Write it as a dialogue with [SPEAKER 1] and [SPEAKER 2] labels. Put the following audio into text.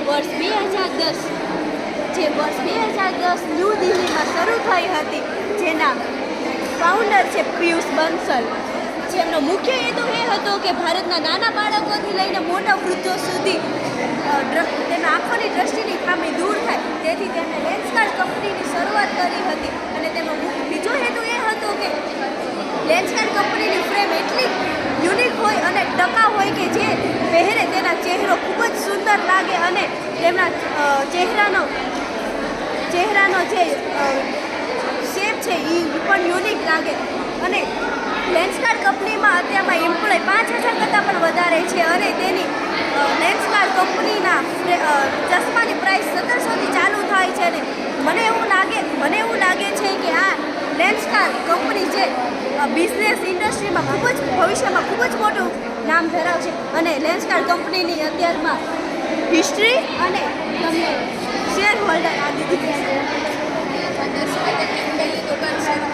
[SPEAKER 1] વર્ષ 2010 ન્યૂ દિલ્હીમાં શરૂ થઈ હતી, જેના ફાઉન્ડર છે પિયુષ બંસલ, જેમનો મુખ્ય હેતુ એ હતો કે ભારતના નાના બાળકોથી લઈને મોટા વૃદ્ધો સુધી તેના આંખોની દ્રષ્ટિની ખામી દૂર થાય, તેથી તેમણે લેન્સકાર્ટ કંપનીની શરૂઆત કરી હતી. અને તેનો બીજો હેતુ એ હતો કે લેન્સકાર્ટ કંપનીની ફ્રેમ એટલી યુનિક હોય અને ટકાઉ હોય કે જે પહેરે તેના ચહેરો ખૂબ જ સુંદર લાગે અને તેમના ચહેરાનો જે શેપ છે એ પણ યુનિક લાગે. અને લેન્સકાર્ટ કંપનીમાં અત્યારમાં એમ્પ્લોય 5000 કરતાં પણ વધારે છે અને તેની લેન્સકાર્ટ કંપનીના ચશ્માની પ્રાઇસ 1700થી ચાલુ થાય છે. અને મને એવું લાગે છે કે આ લેન્સકાર્ટ કંપની જે બિઝનેસ ઇન્ડસ્ટ્રીમાં ભવિષ્યમાં ખૂબ જ મોટું નામ ધરાવશે. અને લેન્સકાર્ટ કંપનીની અત્યારમાં હિસ્ટ્રી અને તમને શેર હોલ્ડર આ દીધી છે.
[SPEAKER 2] દુકાન શરૂ